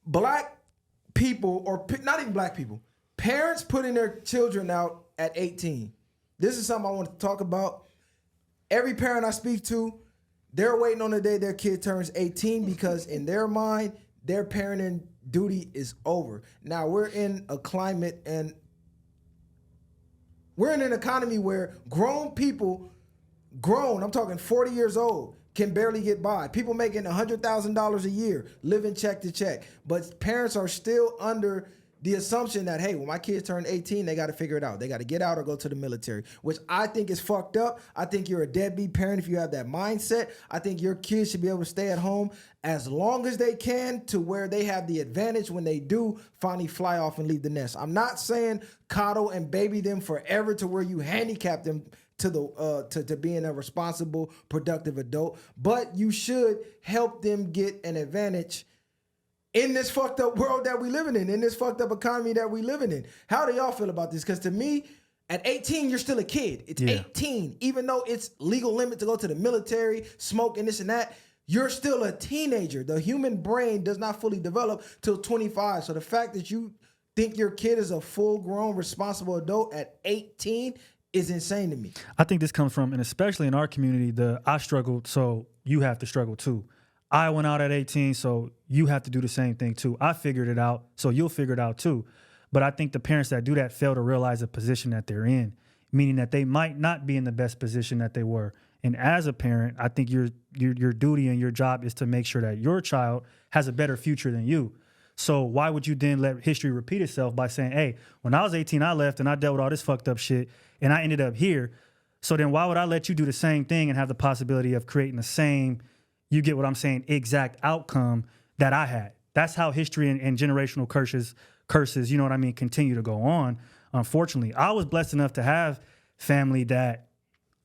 black people, or not even black people, parents putting their children out at 18. This is something I want to talk about. Every parent I speak to, they're waiting on the day their kid turns 18 because in their mind, their parenting duty is over. Now, we're in a climate and we're in an economy where grown people, I'm talking 40 years old, can barely get by. People making $100,000 a year, living check to check. But parents are still under the assumption that, hey, when my kids turn 18, they got to figure it out. They got to get out or go to the military, which I think is fucked up. I think you're a deadbeat parent if you have that mindset. I think your kids should be able to stay at home as long as they can to where they have the advantage when they do finally fly off and leave the nest. I'm not saying coddle and baby them forever to where you handicap them to the to being a responsible, productive adult, but you should help them get an advantage in this fucked up world that we living in this fucked up economy that we living in. How do y'all feel about this? Because to me, at 18, you're still a kid. It's 18. Even though it's legal limit to go to the military, smoke and this and that, you're still a teenager. The human brain does not fully develop till 25. So the fact that you think your kid is a full-grown, responsible adult at 18 is insane to me. I think this comes from, and especially in our community, I struggled, so you have to struggle too. I went out at 18, so you have to do the same thing too. I figured it out, so you'll figure it out too. But I think the parents that do that fail to realize the position that they're in, meaning that they might not be in the best position that they were. And as a parent, I think your duty and your job is to make sure that your child has a better future than you. So why would you then let history repeat itself by saying, hey, when I was 18, I left and I dealt with all this fucked up shit and I ended up here. So then why would I let you do the same thing and have the possibility of creating the same, you get what I'm saying, exact outcome that I had? That's how history and generational curses, you know what I mean, continue to go on. Unfortunately, I was blessed enough to have family that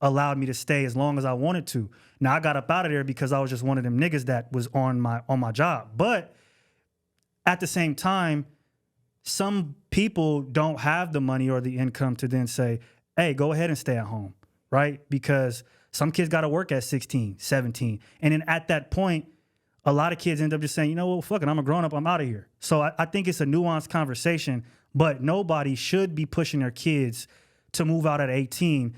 allowed me to stay as long as I wanted to. Now I got up out of there because I was just one of them niggas that was on my job. But at the same time, some people don't have the money or the income to then say, hey, go ahead and stay at home, right? Because some kids got to work at 16, 17. And then at that point, a lot of kids end up just saying, you know what, fuck it, I'm a grown up, I'm out of here. So I think it's a nuanced conversation, but nobody should be pushing their kids to move out at 18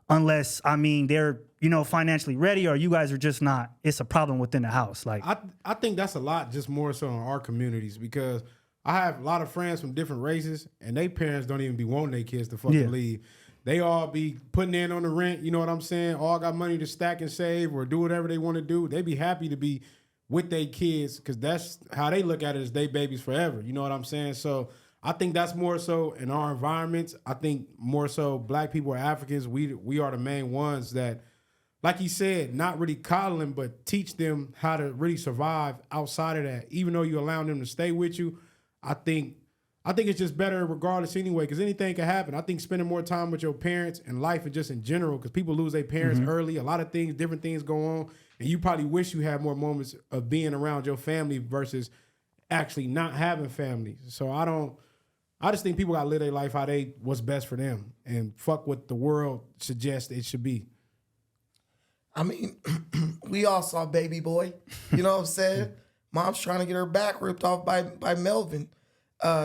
unless, I mean, they're, you know, financially ready or you guys are just not. It's a problem within the house. Like I think that's a lot just more so in our communities because I have a lot of friends from different races and they parents don't even be wanting their kids to fucking leave. They all be putting in on the rent, you know what I'm saying? All got money to stack and save or do whatever they want to do. They be happy to be with their kids because that's how they look at it as they babies forever. You know what I'm saying? So I think that's more so in our environments. I think more so black people or Africans, we are the main ones that, like he said, not really coddling, but teach them how to really survive outside of that. Even though you allow them to stay with you, I think it's just better regardless anyway, because anything can happen. I think spending more time with your parents and life and just in general, because people lose their parents early. A lot of things, different things go on, and you probably wish you had more moments of being around your family versus actually not having family. So I just think people got to live their life how what's best for them and fuck what the world suggests it should be. I mean, we all saw Baby Boy. You know what I'm saying? Mom's trying to get her back ripped off by Melvin.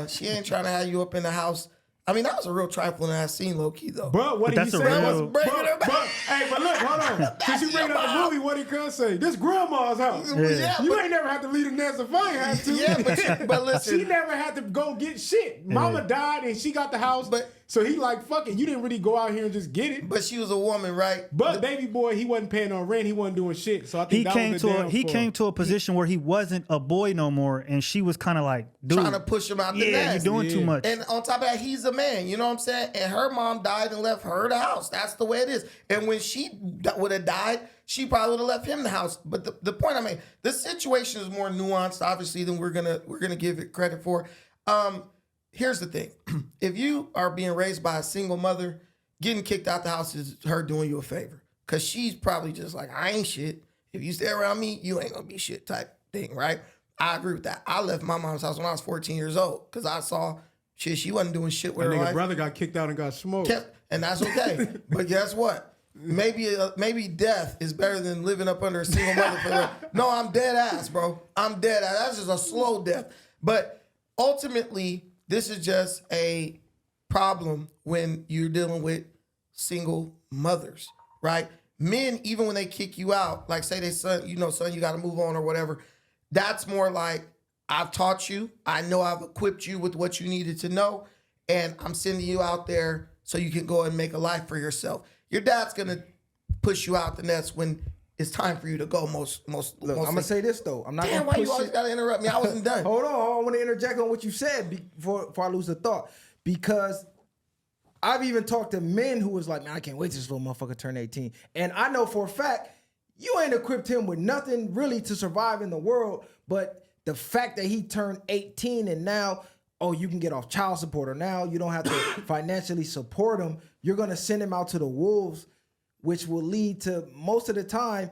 She ain't trying to have you up in the house. I mean, that was a real trifling ass scene, low key though. But what did he say? Was bringing her back. Hey, but look, hold on. Since you bring up the movie, what did Cuz say? This grandma's house. Yeah, you ain't never had to leave the nest if I ain't had to. Yeah, but listen. She never had to go get shit. Mama died and she got the house. So he like, fuck it. You didn't really go out here and just get it. But she was a woman, right? But Baby Boy, he wasn't paying no rent. He wasn't doing shit. So I think he came to a position where he wasn't a boy no more, and she was kind of like, dude, trying to push him out the nest. Yeah, you're doing too much. And on top of that, he's a man. You know what I'm saying? And her mom died and left her the house. That's the way it is. And when she would have died, she probably would have left him the house. But the point I made, the situation is more nuanced, obviously, than we're gonna give it credit for. Here's the thing. If you are being raised by a single mother, getting kicked out the house is her doing you a favor. Because she's probably just like, I ain't shit. If you stay around me, you ain't going to be shit type thing, right? I agree with that. I left my mom's house when I was 14 years old because I saw shit. She wasn't doing shit with her life. Brother got kicked out and got smoked. And that's okay. But guess what? Maybe death is better than living up under a single mother. No, I'm dead ass, bro. I'm dead ass. That's just a slow death. But ultimately, this is just a problem when you're dealing with single mothers, right? Men, even when they kick you out, like say they son, son, you got to move on or whatever. That's more like, I've taught you. I know I've equipped you with what you needed to know, and I'm sending you out there so you can go and make a life for yourself. Your dad's gonna push you out the nest when it's time for you to go. Look, I'm gonna say this though. I'm not Damn, gonna why push you always it. gotta interrupt me? I wasn't done. Hold on, I want to interject on what you said before I lose the thought, because I've even talked to men who was like, man, I can't wait till this little motherfucker turn 18. And I know for a fact, you ain't equipped him with nothing really to survive in the world, but the fact that he turned 18 and now, oh, you can get off child support, or now you don't have to financially support him, you're gonna send him out to the wolves, which will lead to, most of the time,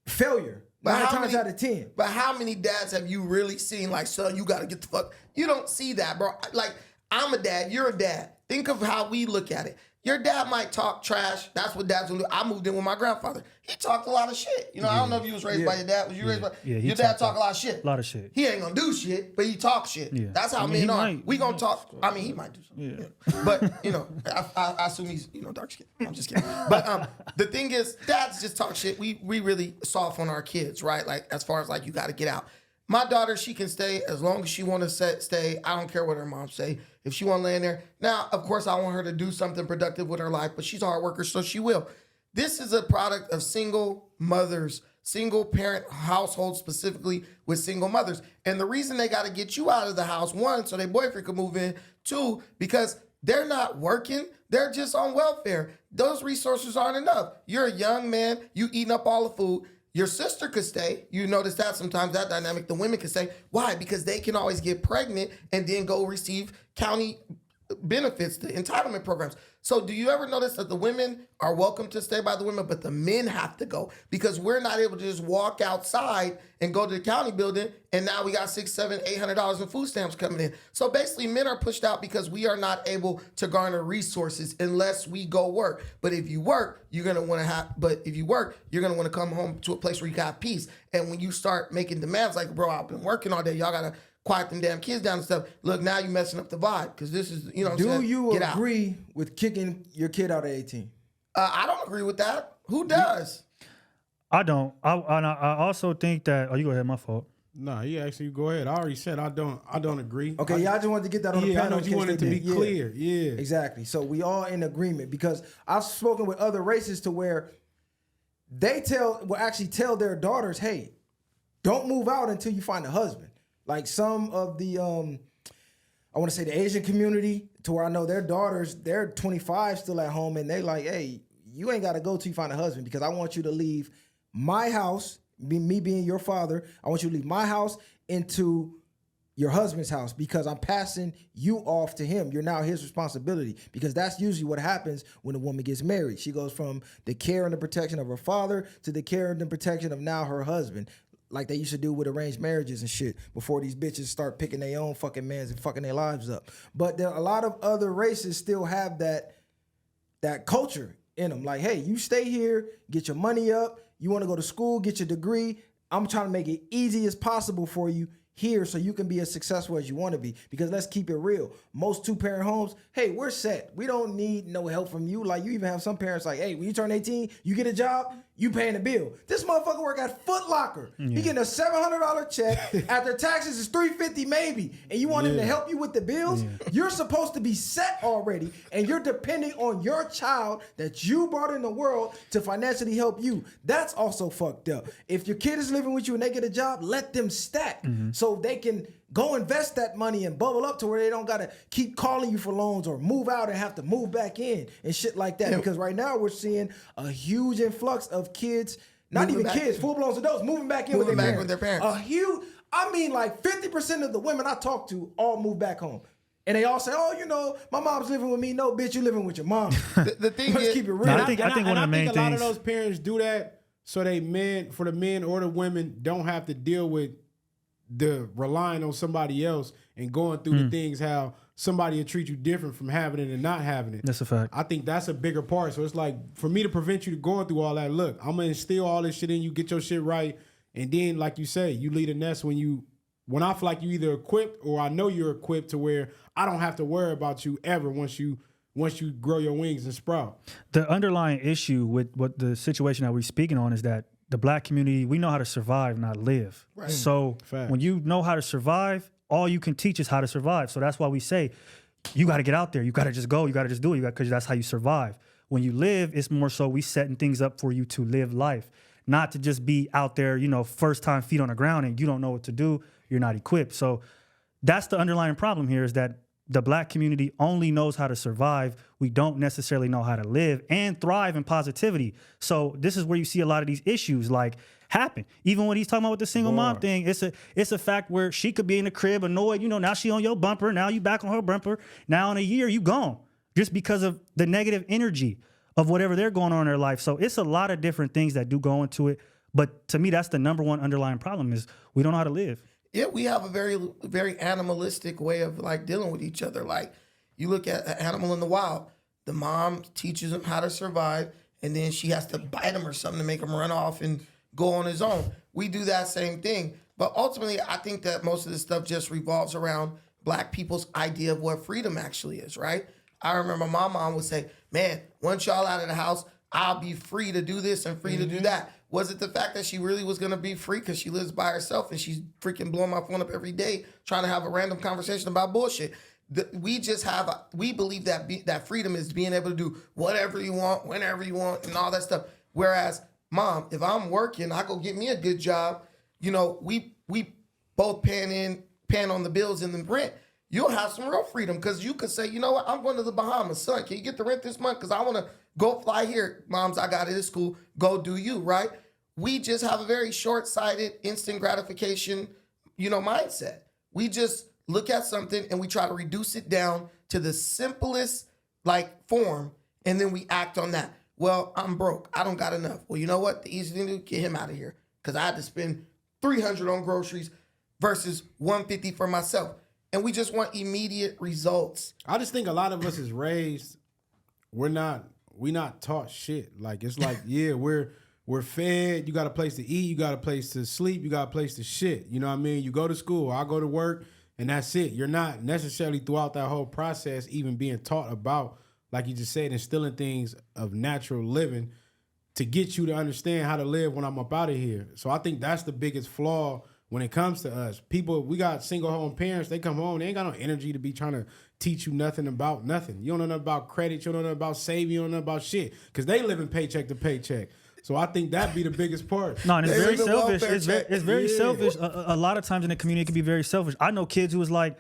failure. But 9 times out of 10. But how many dads have you really seen like, son, you gotta get the fuck? You don't see that, bro. Like, I'm a dad, you're a dad. Think of how we look at it. Your dad might talk trash. That's what dads will do. I moved in with my grandfather. He talked a lot of shit. I don't know if you was raised by your dad. Was you raised by your dad? Talk a lot of shit. A lot of shit. He ain't gonna do shit, but he talk shit. Yeah. That's how men are. might. We gonna talk. I mean, he might do something. Yeah. But I assume he's dark skin. I'm just kidding. But the thing is, dads just talk shit. We really soft on our kids, right? Like as far as like you got to get out. My daughter, she can stay as long as she want to stay. I don't care what her mom say. If she want to lay in there. Now, of course, I want her to do something productive with her life, but she's a hard worker, so she will. This is a product of single mothers, single parent households, specifically with single mothers. And the reason they got to get you out of the house, one, so their boyfriend can move in. Two, because they're not working. They're just on welfare. Those resources aren't enough. You're a young man. You eating up all the food. Your sister could stay. You notice that sometimes, that dynamic, the women can stay. Why? Because they can always get pregnant and then go receive county benefits, the entitlement programs. So do you ever notice that the women are welcome to stay by the women, but the men have to go because we're not able to just walk outside and go to the county building, and now we got $600, $700, $800 in food stamps coming in. So basically, men are pushed out because we are not able to garner resources unless we go work. But if you work, you're gonna want to have. But if you work, you're gonna want to come home to a place where you got peace. And when you start making demands like, bro, I've been working all day, y'all gotta quiet them damn kids down and stuff. Look, now you messing up the vibe because this is, what I'm saying? Do you Get out. agree with kicking your kid out at 18? I don't agree with that. Who does? I don't. I also think that. Oh, you go ahead. My fault. No, he actually go ahead. I already said I don't agree. Okay, y'all just wanted to get that on the Yeah, I panel. know in you case wanted they to be did. clear. Yeah. Exactly. So we all in agreement, because I've spoken with other races to where they actually tell their daughters, hey, don't move out until you find a husband. Like some of the I want to say the Asian community, to where I know their daughters, they're 25 still at home, and they like, hey, you ain't got to go till you find a husband, because I want you to leave my house, me being your father, I want you to leave my house into your husband's house, because I'm passing you off to him. You're now his responsibility, because that's usually what happens when a woman gets married. She goes from the care and the protection of her father to the care and the protection of now her husband, like they used to do with arranged marriages and shit before these bitches start picking their own fucking mans and fucking their lives up. But there are a lot of other races still have that culture in them. Like, hey, you stay here, get your money up. You want to go to school, get your degree. I'm trying to make it easy as possible for you here so you can be as successful as you want to be. Because let's keep it real. Most two-parent homes, hey, we're set. We don't need no help from you. Like, you even have some parents like, hey, when you turn 18, you get a job, you paying the bill. This motherfucker work at Foot Locker. He getting a $700 check. After taxes is $350 maybe. And you want him to help you with the bills? You're supposed to be set already. And you're depending on your child that you brought in the world to financially help you. That's also fucked up. If your kid is living with you and they get a job, let them stack. So they can go invest that money and bubble up to where they don't got to keep calling you for loans or move out and have to move back in and shit like that. Because right now we're seeing a huge influx of kids, not Moving even back kids, in. full-blown adults moving back in Moving with their back with their parents. A huge, I mean, like 50% of the women I talk to all move back home. And they all say, oh, my mom's living with me. No, bitch, you living with your mom. The thing Let's is, keep it real. No, I think one of the main a lot of things. those parents do that so the men or the women don't have to deal with the relying on somebody else and going through the things how somebody will treat you different from having it and not having it. That's a fact. I think that's a bigger part. So it's like, for me to prevent you to going through all that, look, I'm gonna instill all this shit in you, get your shit right, and then like you say, you leave the nest when you when I feel like you either equipped or I know you're equipped to where I don't have to worry about you ever once you grow your wings and sprout. The underlying issue with what the situation that we're speaking on is that the black community, we know how to survive, not live. Right. So Fact. when you know how to survive, all you can teach is how to survive. So that's why we say, you got to get out there. You got to just go. You got to just do it. Because that's how you survive. When you live, it's more so we setting things up for you to live life, not to just be out there, you know, first time feet on the ground and you don't know what to do. You're not equipped. So that's the underlying problem here is that the black community only knows how to survive. We don't necessarily know how to live and thrive in positivity. So this is where you see a lot of these issues like happen. Even when he's talking about with the single mom thing, it's a fact where she could be in the crib annoyed, you know, now she on your bumper, now you back on her bumper. Now in a year you gone just because of the negative energy of whatever they're going on in their life. So it's a lot of different things that do go into it. But to me, that's the number one underlying problem is we don't know how to live. Yeah, we have a very, very animalistic way of like dealing with each other. Like you look at an animal in the wild, the mom teaches him how to survive, and then she has to bite him or something to make him run off and go on his own. We do that same thing. But ultimately, I think that most of this stuff just revolves around black people's idea of what freedom actually is, right? I remember my mom would say, man, once y'all out of the house, I'll be free to do this and free to do that. Was it the fact that she really was going to be free because she lives by herself and she's freaking blowing my phone up every day trying to have a random conversation about bullshit? We believe that that freedom is being able to do whatever you want, whenever you want, and all that stuff. Whereas, mom, if I'm working, I go get me a good job. You know, we both paying on the bills and the rent. You'll have some real freedom because you could say, you know what, I'm going to the Bahamas. Son, can you get the rent this month? Because I want to go fly here. Moms, I got it at school. Go do you, right? We just have a very short-sighted, instant gratification, you know, mindset. We just look at something and we try to reduce it down to the simplest, like, form, and then we act on that. Well, I'm broke. I don't got enough. Well, you know what? The easy thing to do, get him out of here because I had to spend $300 on groceries versus $150 for myself. And we just want immediate results. I just think a lot of us is raised, we not taught shit. Like it's like, yeah, we're fed, you got a place to eat, you got a place to sleep, you got a place to shit. You know what I mean? You go to school, I go to work, and that's it. You're not necessarily throughout that whole process even being taught about, like you just said, instilling things of natural living to get you to understand how to live when I'm up out of here. So I think that's the biggest flaw when it comes to us. People, we got single home parents, they come home, they ain't got no energy to be trying to teach you nothing about nothing. You don't know nothing about credit, you don't know nothing about saving, you don't know about shit. Because they living paycheck to paycheck. So I think that'd be the biggest part. No, and it's They very live in selfish. welfare It's very selfish. A lot of times in the community, it can be very selfish. I know kids who was like,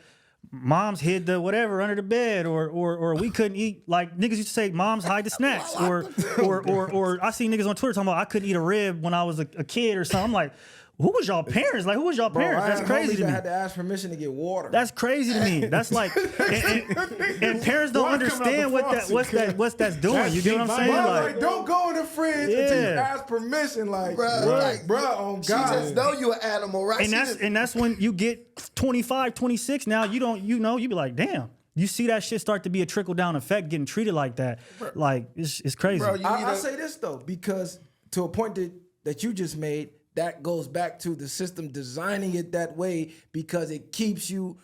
moms hid the whatever under the bed, or we couldn't eat. Like niggas used to say, moms hide the snacks, or I see niggas on Twitter talking about I couldn't eat a rib when I was a kid or something. I'm like, who was y'all parents? Like, who was y'all parents? I That's had crazy homies to that me. had to ask permission to get water. That's crazy to me. That's like, and parents don't Water coming out understand the what's that's doing. That's You get what I'm deep saying? Bro, violence. like, don't go in the fridge Yeah. until you ask permission. Like, Bruh, bro, oh She God. just know you an animal, right? And that's when you get 25, 26. Now you don't, you be like, damn. You see that shit start to be a trickle down effect, getting treated like that. Like it's crazy. Bro, you I say this though, because to a point that you just made, that goes back to the system designing it that way because it keeps you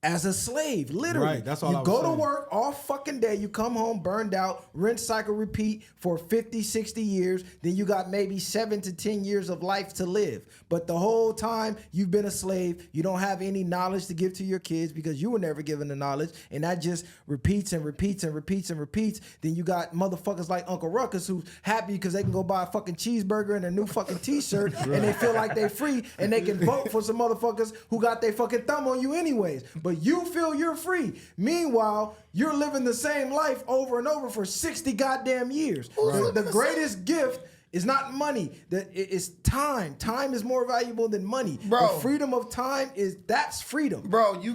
as a slave, literally. Right, that's all you I was go to saying. work all fucking day, you come home burned out, rinse, cycle, repeat for 50, 60 years, then you got maybe 7 to 10 years of life to live. But the whole time you've been a slave, you don't have any knowledge to give to your kids because you were never given the knowledge, and that just repeats and repeats and repeats and repeats. Then you got motherfuckers like Uncle Ruckus who's happy because they can go buy a fucking cheeseburger and a new fucking t-shirt and they feel like they free and they can vote for some motherfuckers who got their fucking thumb on you anyways. But you feel you're free. Meanwhile, you're living the same life over and over for 60 goddamn years. The greatest gift is not money. It's time. Time is more valuable than money. Bro. The freedom of time that's freedom. Bro, you